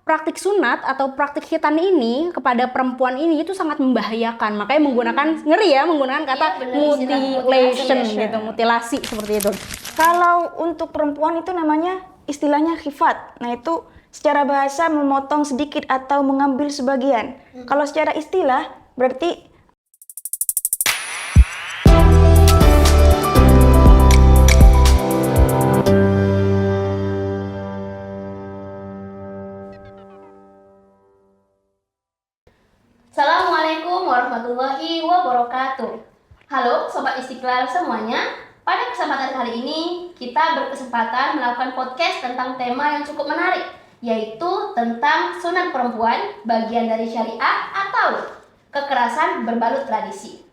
praktik sunat atau praktik khitan ini kepada perempuan ini itu sangat membahayakan. Makanya menggunakan kata mutilation gitu, mutilasi seperti itu. Kalau untuk perempuan itu namanya istilahnya khifat. Nah, itu secara bahasa memotong sedikit atau mengambil sebagian. Kalau secara istilah berarti Assalamualaikum warahmatullahi wabarakatuh. Halo Sobat Istiqlal semuanya. Pada kesempatan kali ini kita berkesempatan melakukan podcast tentang tema yang cukup menarik, yaitu tentang sunat perempuan, bagian dari syariat atau kekerasan berbalut tradisi.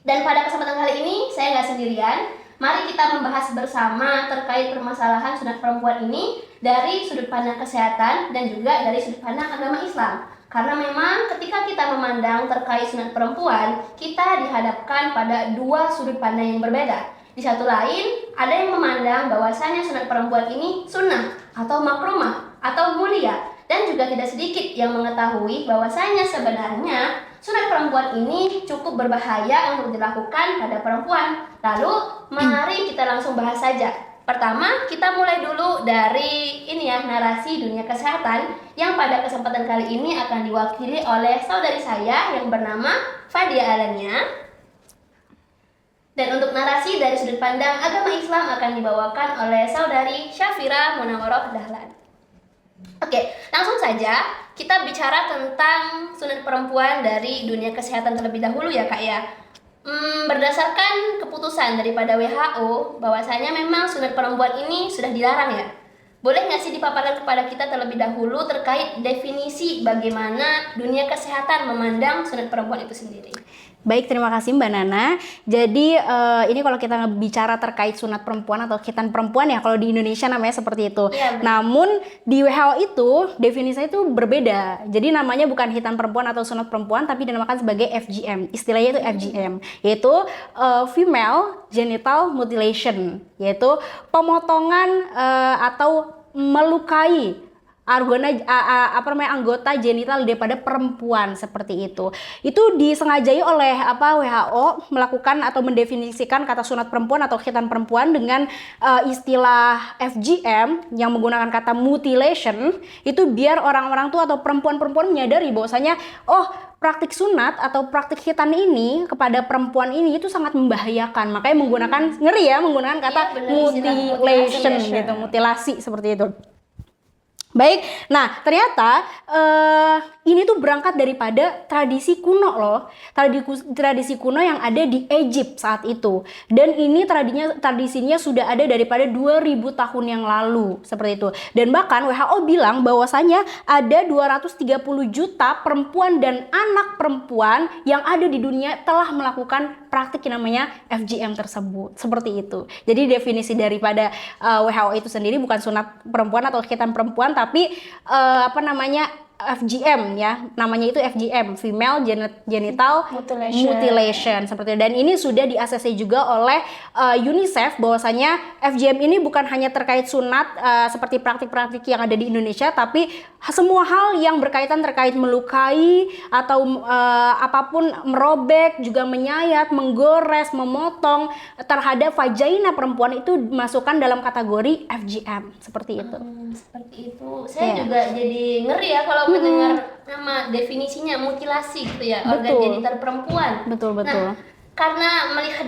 Dan pada kesempatan kali ini saya nggak sendirian. Mari kita membahas bersama terkait permasalahan sunat perempuan ini dari sudut pandang kesehatan dan juga dari sudut pandang agama Islam. Karena memang ketika kita memandang terkait sunat perempuan, kita dihadapkan pada dua sudut pandang yang berbeda. Di satu lain, ada yang memandang bahwasanya sunat perempuan ini sunnah atau makrumah atau mulia. Dan juga tidak sedikit yang mengetahui bahwasanya sebenarnya sunat perempuan ini cukup berbahaya untuk dilakukan pada perempuan. Lalu, mari kita langsung bahas saja. Pertama, kita mulai dulu dari narasi dunia kesehatan yang pada kesempatan kali ini akan diwakili oleh saudari saya yang bernama Fadia Alania. Dan untuk narasi dari sudut pandang agama Islam akan dibawakan oleh saudari Syafira Munawwaroh Dahlan. Oke, langsung saja kita bicara tentang sunat perempuan dari dunia kesehatan terlebih dahulu ya Kak ya. Berdasarkan keputusan daripada WHO bahwasanya memang sunat perempuan ini sudah dilarang ya. Boleh nggak sih dipaparkan kepada kita terlebih dahulu terkait definisi bagaimana dunia kesehatan memandang sunat perempuan itu sendiri? Baik, terima kasih Mbak Nana. Jadi ini kalau kita bicara terkait sunat perempuan atau khitan perempuan ya, kalau di Indonesia namanya seperti itu. Ya, namun di WHO itu definisinya itu berbeda. Jadi namanya bukan khitan perempuan atau sunat perempuan, tapi dinamakan sebagai FGM. Istilahnya itu FGM, yaitu female genital mutilation, yaitu pemotongan atau melukai anggota genital daripada perempuan seperti itu. Itu disengajai oleh WHO melakukan atau mendefinisikan kata sunat perempuan atau khitan perempuan dengan istilah FGM yang menggunakan kata mutilation, itu biar orang-orang tuh atau perempuan-perempuan menyadari bahwasanya praktik sunat atau praktik khitan ini kepada perempuan ini itu sangat membahayakan. Makanya menggunakan kata mutilation gitu, mutilasi seperti itu. Baik, nah ternyata ini tuh berangkat daripada tradisi kuno loh, tradisi kuno yang ada di Egypt saat itu. Dan ini tradisinya sudah ada daripada 2000 tahun yang lalu, seperti itu. Dan bahkan WHO bilang bahwasanya ada 230 juta perempuan dan anak perempuan yang ada di dunia telah melakukan praktik yang namanya FGM tersebut, seperti itu. Jadi definisi daripada WHO itu sendiri bukan sunat perempuan atau khitan perempuan, tapi FGM ya, namanya itu FGM, female genital mutilation seperti itu. Dan ini sudah di-ACC juga oleh UNICEF bahwasanya FGM ini bukan hanya terkait sunat seperti praktik-praktik yang ada di Indonesia, tapi semua hal yang berkaitan terkait melukai atau apapun, merobek, juga menyayat, menggores, memotong terhadap vagina perempuan itu dimasukkan dalam kategori FGM seperti itu. Seperti itu. Saya juga jadi ngeri ya kalau mendengar nama definisinya mutilasi gitu ya, organ genital perempuan. Betul. Nah, karena melihat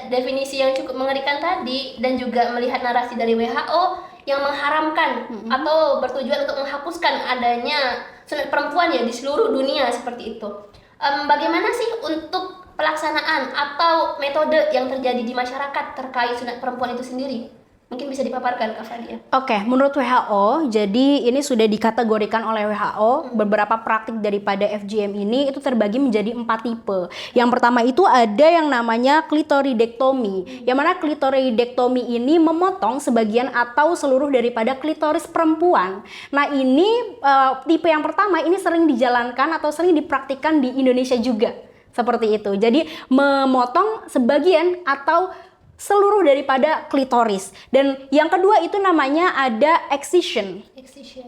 definisi yang cukup mengerikan tadi dan juga melihat narasi dari WHO yang mengharamkan atau bertujuan untuk menghapuskan adanya sunat perempuan ya di seluruh dunia seperti itu. Bagaimana sih untuk pelaksanaan atau metode yang terjadi di masyarakat terkait sunat perempuan itu sendiri? Mungkin bisa dipaparkan Kak Fadia. Oke, menurut WHO, jadi ini sudah dikategorikan oleh WHO, beberapa praktik daripada FGM ini itu terbagi menjadi 4 tipe. Yang pertama itu ada yang namanya klitoridektomi, yang mana klitoridektomi ini memotong sebagian atau seluruh daripada klitoris perempuan. Nah ini tipe yang pertama ini sering dijalankan atau sering dipraktikkan di Indonesia juga, seperti itu. Jadi memotong sebagian atau seluruh daripada klitoris. Dan yang kedua itu namanya ada excision.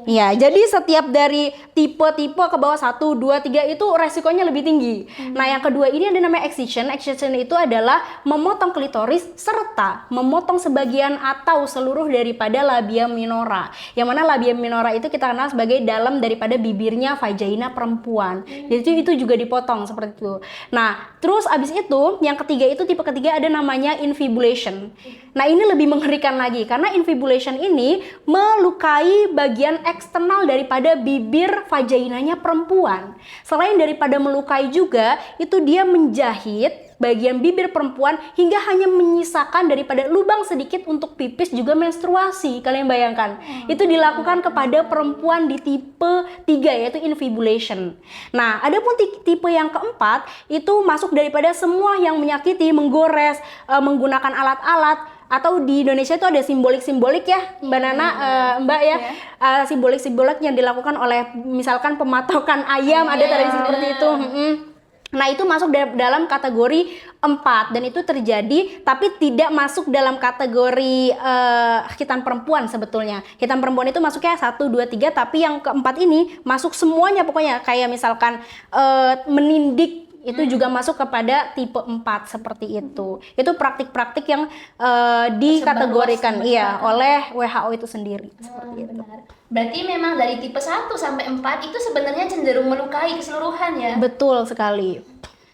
Ya, jadi setiap dari tipe-tipe ke bawah 1, 2, 3 itu resikonya lebih tinggi. Nah, yang kedua ini ada namanya excision. Excision itu adalah memotong klitoris serta memotong sebagian atau seluruh daripada labia minora. Yang mana labia minora itu kita kenal sebagai dalam daripada bibirnya vagina perempuan. Jadi itu juga dipotong seperti itu. Nah, terus abis itu yang ketiga itu tipe ketiga ada namanya infibulation. Nah, ini lebih mengerikan lagi karena infibulation ini melukai bagian eksternal daripada bibir vaginanya perempuan. Selain daripada melukai juga, itu dia menjahit bagian bibir perempuan hingga hanya menyisakan daripada lubang sedikit untuk pipis juga menstruasi. Kalian bayangkan, itu dilakukan kepada perempuan di tipe 3 yaitu infibulation. Nah, adapun tipe yang keempat itu masuk daripada semua yang menyakiti, menggores, menggunakan alat-alat, atau di Indonesia itu ada simbolik-simbolik ya Mbak Nana, Mbak ya, simbolik-simbolik yang dilakukan oleh misalkan pematokan ayam, ada tradisi seperti itu. Nah, itu masuk dalam kategori 4 dan itu terjadi tapi tidak masuk dalam kategori khitan perempuan sebetulnya. Khitan perempuan itu masuknya 1, 2, 3, tapi yang keempat ini masuk semuanya pokoknya, kayak misalkan menindik itu juga masuk kepada tipe 4 seperti itu. Itu praktik-praktik yang dikategorikan oleh WHO itu sendiri seperti itu. Benar. Berarti memang dari tipe 1 sampai 4 itu sebenarnya cenderung melukai keseluruhan ya. Betul sekali.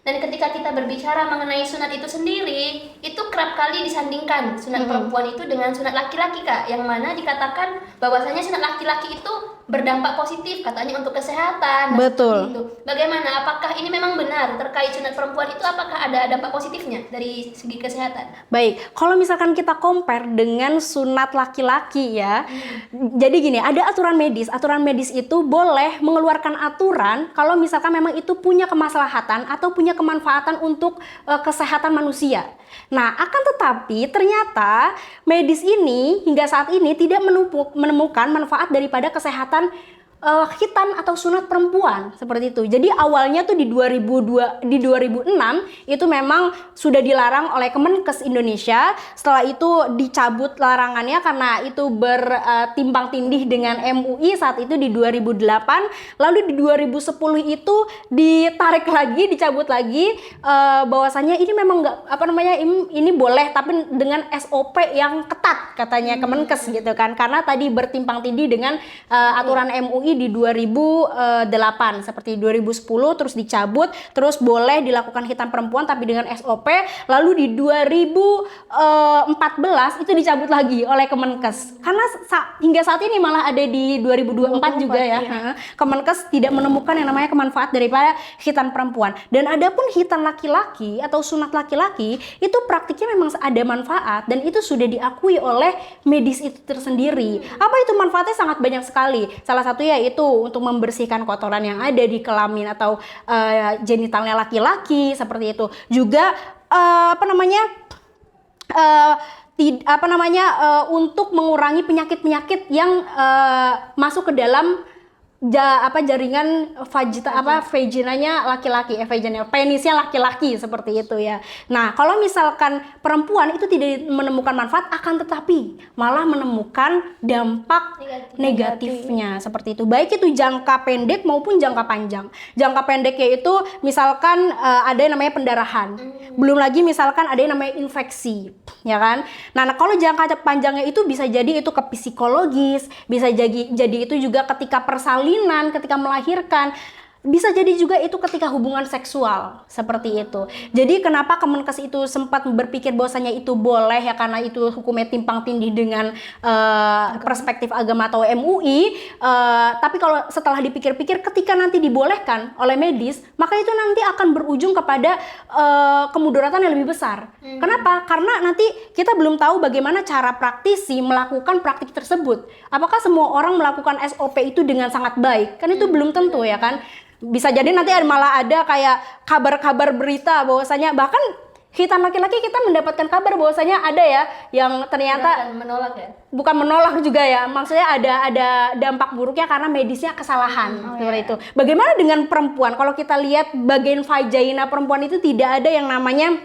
Dan ketika kita berbicara mengenai sunat itu sendiri, itu kerap kali disandingkan sunat perempuan itu dengan sunat laki-laki, Kak, yang mana dikatakan bahwasanya sunat laki-laki itu berdampak positif katanya untuk kesehatan. Betul. Itu. Bagaimana? Apakah ini memang benar terkait sunat perempuan itu, apakah ada dampak positifnya dari segi kesehatan? Baik, kalau misalkan kita compare dengan sunat laki-laki ya, jadi gini, ada aturan medis. Aturan medis itu boleh mengeluarkan aturan kalau misalkan memang itu punya kemaslahatan atau punya kemanfaatan untuk kesehatan manusia. Nah, akan tetapi ternyata medis ini hingga saat ini tidak menemukan manfaat daripada kesehatan khitan atau sunat perempuan seperti itu. Jadi awalnya tuh di 2006 itu memang sudah dilarang oleh Kemenkes Indonesia. Setelah itu dicabut larangannya karena itu bertimbang tindih dengan MUI saat itu di 2008. Lalu di 2010 itu ditarik lagi, dicabut lagi bahwasanya ini memang ini boleh tapi dengan SOP yang ketat katanya Kemenkes gitu kan. Karena tadi bertimbang tindih dengan aturan MUI di 2008 seperti 2010 terus dicabut, terus boleh dilakukan khitan perempuan tapi dengan SOP. Lalu di 2014 itu dicabut lagi oleh Kemenkes karena hingga saat ini malah ada di 2024 juga ya. Kemenkes tidak menemukan yang namanya kemanfaat daripada khitan perempuan. Dan adapun khitan laki-laki atau sunat laki-laki itu praktiknya memang ada manfaat dan itu sudah diakui oleh medis itu tersendiri. Apa itu manfaatnya? Sangat banyak sekali. Salah satunya itu untuk membersihkan kotoran yang ada di kelamin atau genitalnya laki-laki seperti itu. Juga untuk mengurangi penyakit-penyakit yang masuk ke dalam jaringan vaginanya laki-laki, penisnya laki-laki seperti itu ya. Nah, kalau misalkan perempuan itu tidak menemukan manfaat, akan tetapi malah menemukan dampak negatifnya seperti itu. Baik itu jangka pendek maupun jangka panjang. Jangka pendek yaitu misalkan ada yang namanya pendarahan. Belum lagi misalkan ada yang namanya infeksi, ya kan? Nah, kalau jangka panjangnya itu bisa jadi itu ke psikologis, bisa jadi itu juga ketika persalinan, ketika melahirkan, bisa jadi juga itu ketika hubungan seksual seperti itu. Jadi kenapa Kemenkes itu sempat berpikir bahwasanya itu boleh ya karena itu hukumnya timpang tindih dengan perspektif agama atau MUI. Tapi kalau setelah dipikir-pikir ketika nanti dibolehkan oleh medis, maka itu nanti akan berujung kepada kemudaratan yang lebih besar. Kenapa? Karena nanti kita belum tahu bagaimana cara praktisi melakukan praktik tersebut. Apakah semua orang melakukan SOP itu dengan sangat baik? Kan itu belum tentu ya kan. Bisa jadi nanti malah ada kayak kabar-kabar berita bahwasanya bahkan khitan laki-laki kita mendapatkan kabar bahwasanya ada ya yang ternyata menolak ya. Bukan menolak juga ya. Maksudnya ada dampak buruknya karena medisnya kesalahan seperti itu. Bagaimana dengan perempuan? Kalau kita lihat bagian vagina perempuan itu tidak ada yang namanya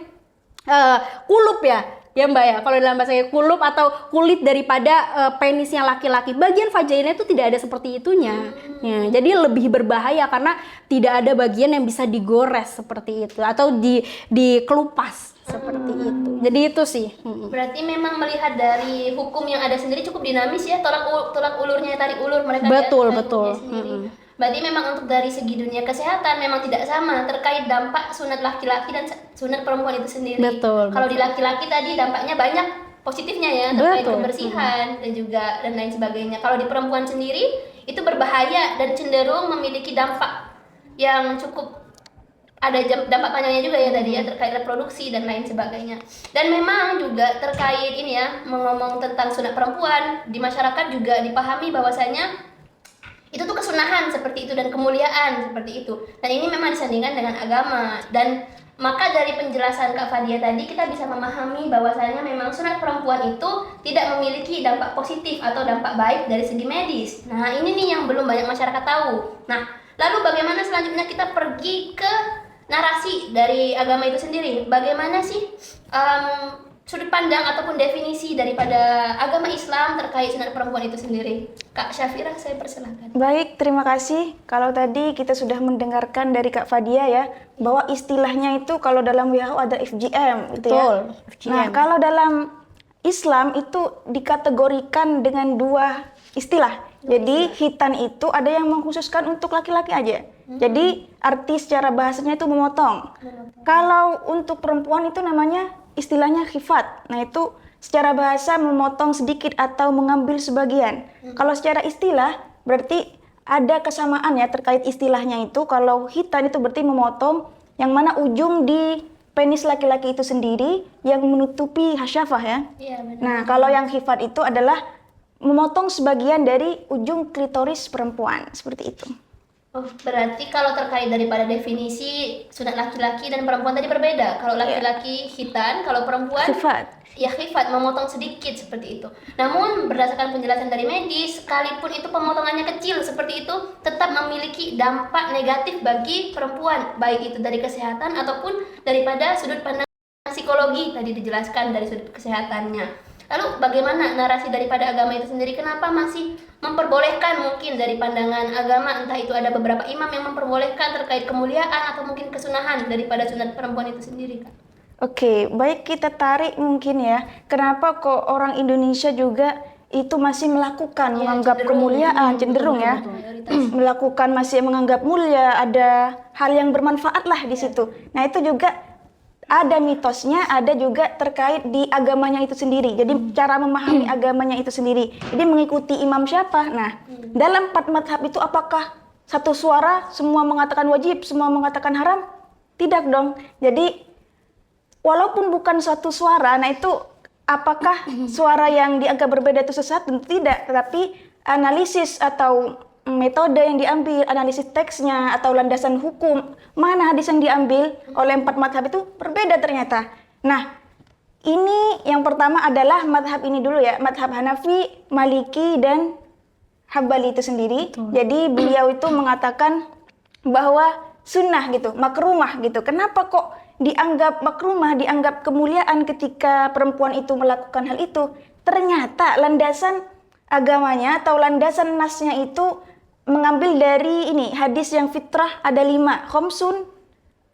kulup ya. ya Mbak ya, kalau dalam bahasa kulub atau kulit daripada penisnya laki-laki. Bagian vagina itu tidak ada seperti itunya. Ya, jadi lebih berbahaya karena tidak ada bagian yang bisa digores seperti itu atau dikelupas seperti itu. Jadi itu sih. Berarti memang melihat dari hukum yang ada sendiri cukup dinamis ya, tolak ulurnya, tarik ulur mereka Betul, ya, betul. sendiri. Berarti memang untuk dari segi dunia kesehatan memang tidak sama terkait dampak sunat laki-laki dan sunat perempuan itu sendiri. Betul, Kalau di laki-laki tadi dampaknya banyak positifnya ya, terkait Betul. kebersihan dan juga dan lain sebagainya. Kalau di perempuan sendiri itu berbahaya dan cenderung memiliki dampak yang cukup ada dampak panjangnya juga ya tadi ya, terkait reproduksi dan lain sebagainya. Dan memang juga terkait ini ya, mengomong tentang sunat perempuan di masyarakat juga dipahami bahwasanya itu tuh kesunahan seperti itu dan kemuliaan seperti itu. Dan ini memang disandingkan dengan agama. Dan maka dari penjelasan Kak Fadia tadi kita bisa memahami bahwasanya memang sunat perempuan itu tidak memiliki dampak positif atau dampak baik dari segi medis. Nah, ini nih yang belum banyak masyarakat tahu. Nah, lalu bagaimana selanjutnya kita pergi ke narasi dari agama itu sendiri? Bagaimana sih sudut pandang ataupun definisi daripada agama Islam terkait sunat perempuan itu sendiri? Kak Syafira, saya persilahkan. Baik, terima kasih. Kalau tadi kita sudah mendengarkan dari Kak Fadia ya, bahwa istilahnya itu kalau dalam WHO ada FGM gitu ya. Betul, FGM. Nah, kalau dalam Islam itu dikategorikan dengan dua istilah. Jadi khitan itu ada yang mengkhususkan untuk laki-laki aja. Jadi arti secara bahasanya itu memotong. Kalau untuk perempuan itu namanya istilahnya khifat. Nah, itu secara bahasa memotong sedikit atau mengambil sebagian. Kalau secara istilah berarti ada kesamaan ya terkait istilahnya itu. Kalau khitan itu berarti memotong, yang mana ujung di penis laki-laki itu sendiri yang menutupi hasyafah ya. Iya, benar. Nah, kalau yang khifat itu adalah memotong sebagian dari ujung klitoris perempuan, seperti itu. Oh, berarti kalau terkait daripada definisi sunat laki-laki dan perempuan tadi berbeda. Kalau laki-laki khitan, kalau perempuan Khifat. ya khifat, memotong sedikit seperti itu. Namun berdasarkan penjelasan dari medis, sekalipun itu pemotongannya kecil seperti itu, tetap memiliki dampak negatif bagi perempuan, baik itu dari kesehatan ataupun daripada sudut pandang psikologi tadi dijelaskan dari sudut kesehatannya. Lalu bagaimana narasi daripada agama itu sendiri? Kenapa masih memperbolehkan mungkin dari pandangan agama, entah itu ada beberapa imam yang memperbolehkan terkait kemuliaan atau mungkin kesunahan daripada sunat perempuan itu sendiri, Kak? Oke, baik kita tarik mungkin ya. Kenapa kok orang Indonesia juga itu masih melakukan menganggap kemuliaan, cenderung ya. Melakukan masih menganggap mulia, ada hal yang bermanfaat lah di situ. Nah, itu juga ada mitosnya, ada juga terkait di agamanya itu sendiri. Jadi cara memahami agamanya itu sendiri. Jadi mengikuti imam siapa? Nah, dalam 4 madhab itu apakah satu suara semua mengatakan wajib, semua mengatakan haram? Tidak dong. Jadi walaupun bukan satu suara, nah itu apakah suara yang dianggap berbeda itu sesat? Tentu tidak. Tetapi analisis atau metode yang diambil, analisis teksnya atau landasan hukum, mana hadis yang diambil oleh 4 madhab itu berbeda ternyata. Nah, ini yang pertama adalah madhab ini dulu ya, madhab Hanafi, Maliki, dan Hambali itu sendiri. Betul. Jadi beliau itu mengatakan bahwa sunnah gitu, makrumah gitu. Kenapa kok dianggap makrumah, dianggap kemuliaan ketika perempuan itu melakukan hal itu? Ternyata landasan agamanya atau landasan nasnya itu mengambil dari ini hadis yang fitrah ada 5, khomsun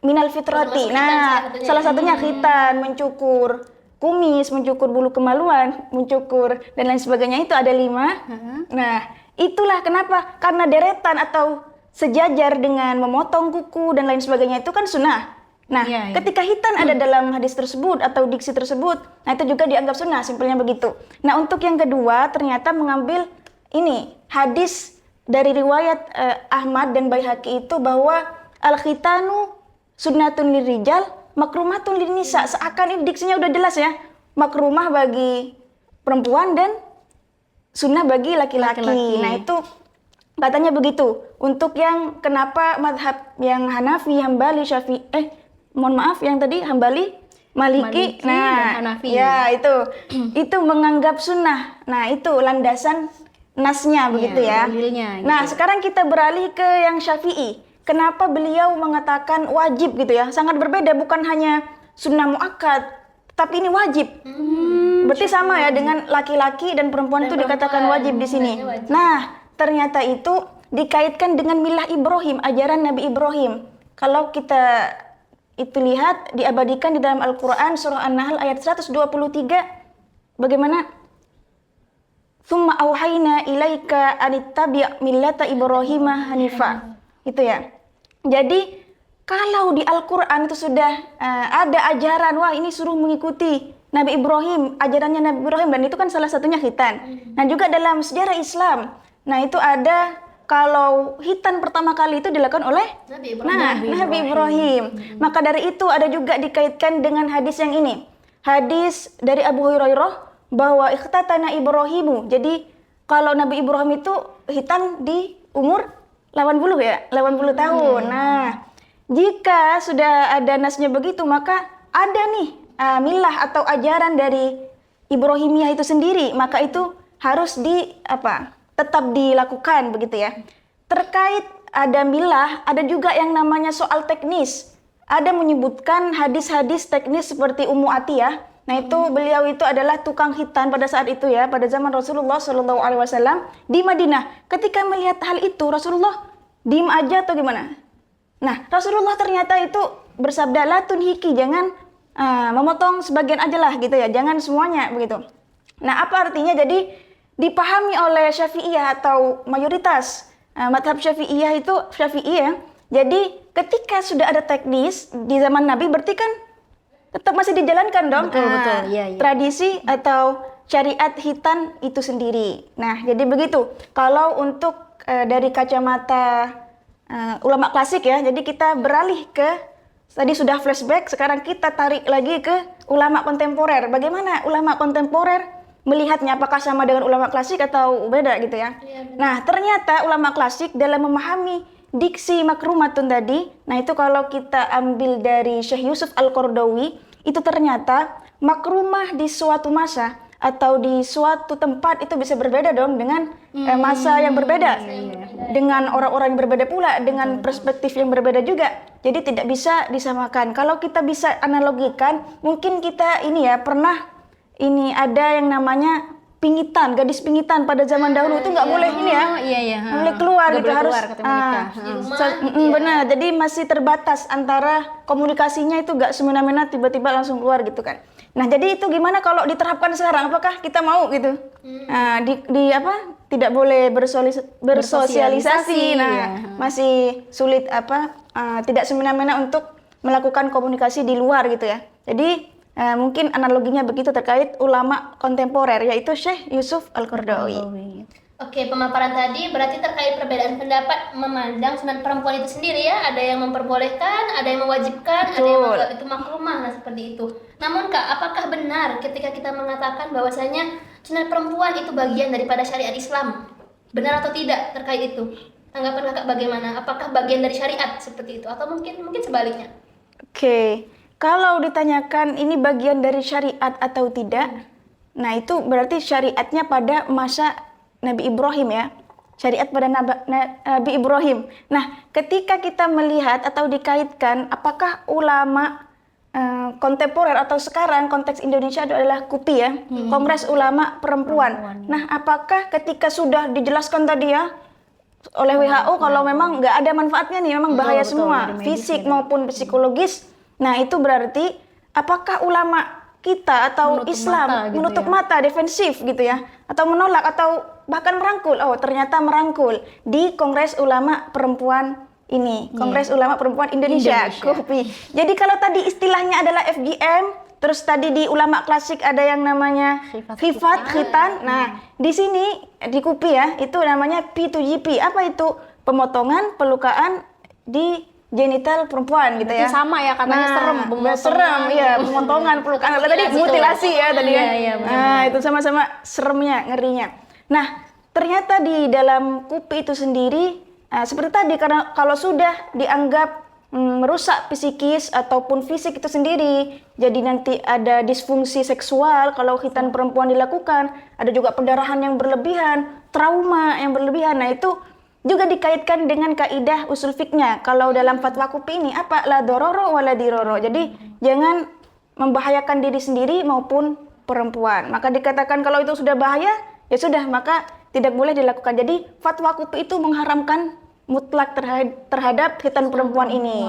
minal fitrati. Nah, salah satunya khitan, mencukur kumis, mencukur bulu kemaluan, mencukur dan lain sebagainya, itu ada 5. Nah, itulah kenapa, karena deretan atau sejajar dengan memotong kuku dan lain sebagainya itu kan sunnah. Nah, ketika khitan ada dalam hadis tersebut atau diksi tersebut, nah itu juga dianggap sunnah, simpelnya begitu. Nah, untuk yang kedua ternyata mengambil ini hadis dari riwayat Ahmad dan Baihaqi itu bahwa al-khitanu sunnatun lirijal makrumatun linnisa. Seakan ini diksinya udah jelas ya, makrumah bagi perempuan dan sunnah bagi laki-laki. Nah, itu katanya begitu. Untuk yang kenapa madhab yang Hanafi, Hambali, yang tadi Hambali, Maliki nah Hanafi. Ya itu menganggap sunnah. Nah, itu landasan nasnya begitu ya. Dalilnya, gitu. Nah, sekarang kita beralih ke yang Syafi'i. Kenapa beliau mengatakan wajib gitu ya? Sangat berbeda, bukan hanya sunnah muakkad, tapi ini wajib. Berarti sama ya dengan laki-laki dan perempuan itu dikatakan wajib di sini. wajib. Nah, ternyata itu dikaitkan dengan milah Ibrahim, ajaran Nabi Ibrahim. Kalau kita itu lihat diabadikan di dalam Al-Qur'an surah An-Nahl ayat 123, bagaimana? Tsumma auhayna ilaika anittabi' millata Ibrahim hanifa. Itu ya. Jadi kalau di Al-Qur'an itu sudah ada ajaran, wah ini suruh mengikuti Nabi Ibrahim, ajarannya Nabi Ibrahim, dan itu kan salah satunya khitan. Nah juga dalam sejarah Islam, nah itu ada kalau khitan pertama kali itu dilakukan oleh Nabi Ibrahim. Maka dari itu ada juga dikaitkan dengan hadis yang ini. Hadis dari Abu Hurairah bahwa ikhtatana Ibrahimu. Jadi kalau Nabi Ibrahim itu khitan di umur 80 ya, 80 tahun. Nah, jika sudah ada nasnya begitu, maka ada nih milah atau ajaran dari Ibrahimiyah itu sendiri, maka itu harus tetap dilakukan begitu ya. Terkait ada milah, ada juga yang namanya soal teknis. Ada menyebutkan hadis-hadis teknis seperti Ummu Atiyah. Nah itu beliau itu adalah tukang khitan pada saat itu ya, pada zaman Rasulullah SAW di Madinah. Ketika melihat hal itu, Rasulullah diem aja atau gimana? Nah, Rasulullah ternyata itu bersabda, la tunhiki, jangan memotong sebagian aja lah gitu ya, jangan semuanya begitu. Nah, apa artinya? Jadi dipahami oleh Syafi'iyah atau mayoritas madhab Syafi'iyah itu Syafi'iyah. Jadi ketika sudah ada teknis di zaman Nabi, berarti kan tetap masih dijalankan dong. Betul, iya. Tradisi atau syariat khitan itu sendiri. Nah, jadi begitu. Kalau untuk dari kacamata ulama klasik ya, jadi kita beralih ke tadi sudah flashback, sekarang kita tarik lagi ke ulama kontemporer. Bagaimana ulama kontemporer melihatnya, apakah sama dengan ulama klasik atau beda gitu ya? Nah, ternyata ulama klasik dalam memahami diksi makrumatun tadi, nah itu kalau kita ambil dari Syekh Yusuf Al-Qaradawi, itu ternyata makrumah di suatu masa atau di suatu tempat itu bisa berbeda dong dengan masa yang berbeda. Dengan orang-orang yang berbeda pula, dengan perspektif yang berbeda juga. Jadi tidak bisa disamakan. Kalau kita bisa analogikan, mungkin kita ini ya pernah ini ada yang namanya pingitan, gadis pingitan pada zaman dahulu itu nggak boleh ini ya, nggak boleh keluar gitu, harus benar. Jadi masih terbatas antara komunikasinya itu nggak semena-mena tiba-tiba langsung keluar gitu kan. Nah jadi itu gimana kalau diterapkan sekarang? Apakah kita mau gitu? Tidak boleh bersosialisasi. Nah masih sulit tidak semena-mena untuk melakukan komunikasi di luar gitu ya. Jadi mungkin analoginya begitu terkait ulama kontemporer, yaitu Syekh Yusuf Al-Qaradawi. Oke, pemaparan tadi berarti terkait perbedaan pendapat memandang sunat perempuan itu sendiri ya. Ada yang memperbolehkan, ada yang mewajibkan, ada yang menganggap itu makrumah, nah seperti itu. Namun Kak, apakah benar ketika kita mengatakan bahwasanya sunat perempuan itu bagian daripada syariat Islam? Benar atau tidak terkait itu? Tanggapan Kakak bagaimana? Apakah bagian dari syariat seperti itu atau mungkin sebaliknya? Oke. Kalau ditanyakan ini bagian dari syariat atau tidak, nah itu berarti syariatnya pada masa Nabi Ibrahim ya. Syariat pada Nabi Ibrahim. Nah, ketika kita melihat atau dikaitkan apakah ulama kontemporer atau sekarang konteks Indonesia adalah KUPI ya, Kongres Ulama Perempuan. Nah, apakah ketika sudah dijelaskan tadi ya oleh WHO kalau memang nggak ada manfaatnya nih, memang bahaya semua, fisik maupun psikologis. Nah itu berarti apakah ulama kita atau Islam menutup mata, defensif gitu ya, atau menolak atau bahkan merangkul? Oh ternyata merangkul di Kongres Ulama Perempuan ini, Kongres Ulama Perempuan Indonesia. KUPI. Jadi kalau tadi istilahnya adalah FGM, terus tadi di ulama klasik ada yang namanya Khifat, khitan. Nah di sini di KUPI ya itu namanya P2GP. Apa itu? Pemotongan, pelukaan di genital perempuan gitu ya. Itu sama ya katanya serem, pemotongan, pelukaan tadi mutilasi ya tadi ya. Itu sama-sama seremnya, ngerinya. Nah, ternyata di dalam KUPI itu sendiri seperti tadi, karena kalau sudah dianggap merusak psikis ataupun fisik itu sendiri, jadi nanti ada disfungsi seksual kalau khitan perempuan dilakukan, ada juga pendarahan yang berlebihan, trauma yang berlebihan. Nah, itu juga dikaitkan dengan kaidah usul fiknya. Kalau dalam fatwa KUPI ini apa? La dororo wa la diroro. Jadi jangan membahayakan diri sendiri maupun perempuan. Maka dikatakan kalau itu sudah bahaya, ya sudah, maka tidak boleh dilakukan. Jadi fatwa KUPI itu mengharamkan mutlak terhadap khitan perempuan ini.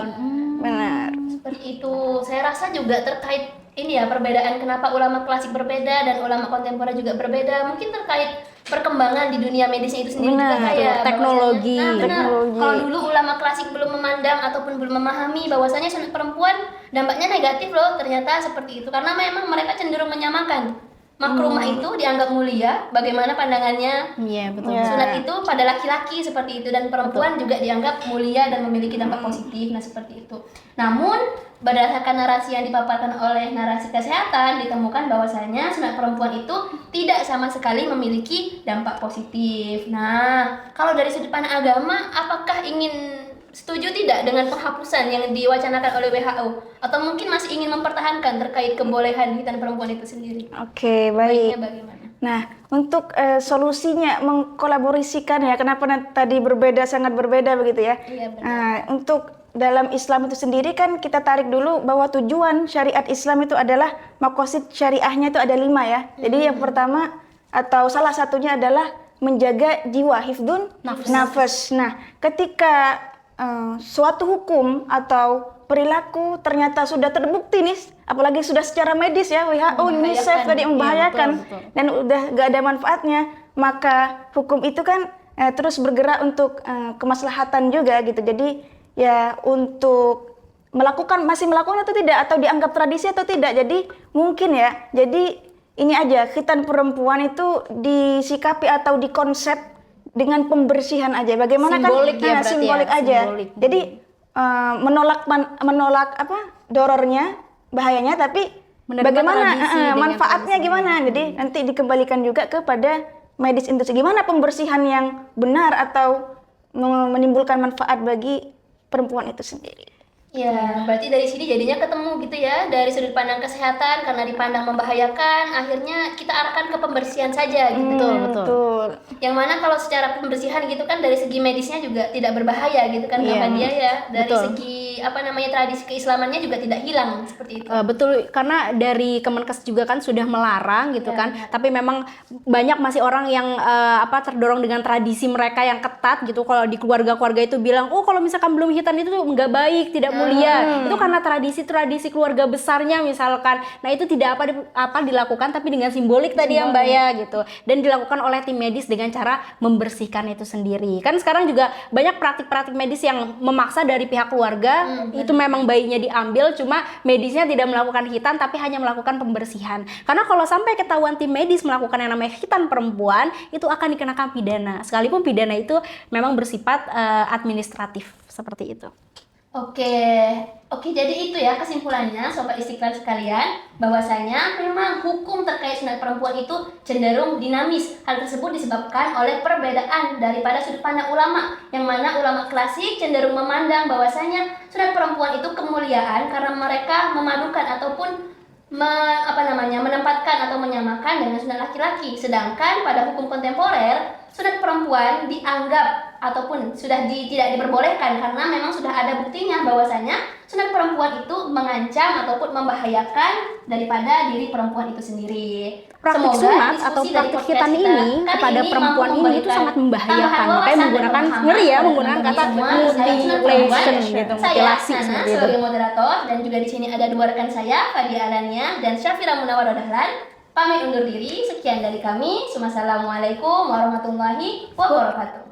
Benar. Seperti itu. Saya rasa juga terkait ini ya, perbedaan kenapa ulama klasik berbeda dan ulama kontemporer juga berbeda. Mungkin terkait perkembangan di dunia medisnya itu sendiri juga kayak teknologi. Teknologi. Kalau dulu ulama klasik belum memandang ataupun belum memahami bahwasanya sunat perempuan dampaknya negatif loh, ternyata seperti itu. Karena memang mereka cenderung menyamakan. Makrumah itu dianggap mulia, bagaimana pandangannya? Iya, betul. Sunat itu pada laki-laki seperti itu, dan perempuan juga dianggap mulia dan memiliki dampak positif. Nah, seperti itu. Namun, berdasarkan narasi yang dipaparkan oleh narasi kesehatan, ditemukan bahwasanya sunat perempuan itu tidak sama sekali memiliki dampak positif. Nah, kalau dari sudut pandang agama, apakah ingin setuju tidak dengan penghapusan yang diwacanakan oleh WHO? Atau mungkin masih ingin mempertahankan terkait kebolehan khitan perempuan itu sendiri? Oke, baik. Baiknya bagaimana? Nah, untuk solusinya mengkolaborasikan ya, kenapa tadi berbeda, sangat berbeda begitu ya. Iya, benar. Nah, untuk dalam Islam itu sendiri kan kita tarik dulu bahwa tujuan syariat Islam itu adalah maqasid syariahnya itu ada 5 ya. Jadi yang pertama atau salah satunya adalah menjaga jiwa, hifdun nafas. Nah, ketika suatu hukum atau perilaku ternyata sudah terbukti nih, apalagi sudah secara medis ya, WHO, UNICEF tadi membahayakan, betul. dan udah gak ada manfaatnya, maka hukum itu kan terus bergerak untuk kemaslahatan juga gitu. Jadi ya untuk masih melakukan atau tidak, atau dianggap tradisi atau tidak. Jadi mungkin ya, jadi ini aja, khitan perempuan itu disikapi atau dikonsep dengan pembersihan aja. Bagaimana Simbolik kan? ya berarti Simbolik ya, aja. simbolik. Jadi menolak apa dorornya, bahayanya, tapi Menerima bagaimana tradisi dengan manfaatnya tradisi. gimana? Jadi nanti dikembalikan juga kepada medis industri. Gimana pembersihan yang benar atau menimbulkan manfaat bagi perempuan itu sendiri. Ya, berarti dari sini jadinya ketemu gitu ya, dari sudut pandang kesehatan karena dipandang membahayakan, akhirnya kita arahkan ke pembersihan saja gitu. Betul. Yang mana kalau secara pembersihan gitu kan dari segi medisnya juga tidak berbahaya gitu kan, Kak Fadia ya. Dari betul. segi tradisi keislamannya juga tidak hilang seperti itu. Betul, karena dari Kemenkes juga kan sudah melarang gitu kan. Tapi memang banyak masih orang yang terdorong dengan tradisi mereka yang ketat gitu. Kalau di keluarga-keluarga itu bilang, oh kalau misalkan belum hitan itu nggak baik, tidak mulia. Itu karena tradisi keluarga besarnya misalkan. Nah itu tidak dilakukan, tapi dengan simbolik tadi yang Mbak ya gitu. Dan dilakukan oleh tim medis dengan cara membersihkan itu sendiri. Kan sekarang juga banyak praktik-praktik medis yang memaksa dari pihak keluarga. Itu memang bayinya diambil, cuma medisnya tidak melakukan khitan tapi hanya melakukan pembersihan. Karena kalau sampai ketahuan tim medis melakukan yang namanya khitan perempuan, itu akan dikenakan pidana. Sekalipun pidana itu memang bersifat administratif seperti itu. Oke, jadi itu ya kesimpulannya Sobat Istiqlal sekalian, bahwasanya memang hukum terkait sunat perempuan itu cenderung dinamis. Hal tersebut disebabkan oleh perbedaan daripada sudut pandang ulama, yang mana ulama klasik cenderung memandang bahwasanya sunat perempuan itu kemuliaan karena mereka memadukan ataupun menempatkan atau menyamakan dengan sunat laki-laki. Sedangkan pada hukum kontemporer, sunat perempuan dianggap ataupun tidak diperbolehkan karena memang sudah ada buktinya bahwasanya sunat perempuan itu mengancam ataupun membahayakan daripada diri perempuan itu sendiri. Praktik sunat atau praktik khitan ini kepada perempuan ini itu sangat membahayakan. Makanya menggunakan kata mutilation gitu, mutilasi seperti itu. Sebagai moderator, dan juga di sini ada 2 rekan saya, Fadia Alania dan Syafira Munawwaroh Dahlan. Pamit undur diri. Sekian dari kami. Wassalamualaikum warahmatullahi wabarakatuh.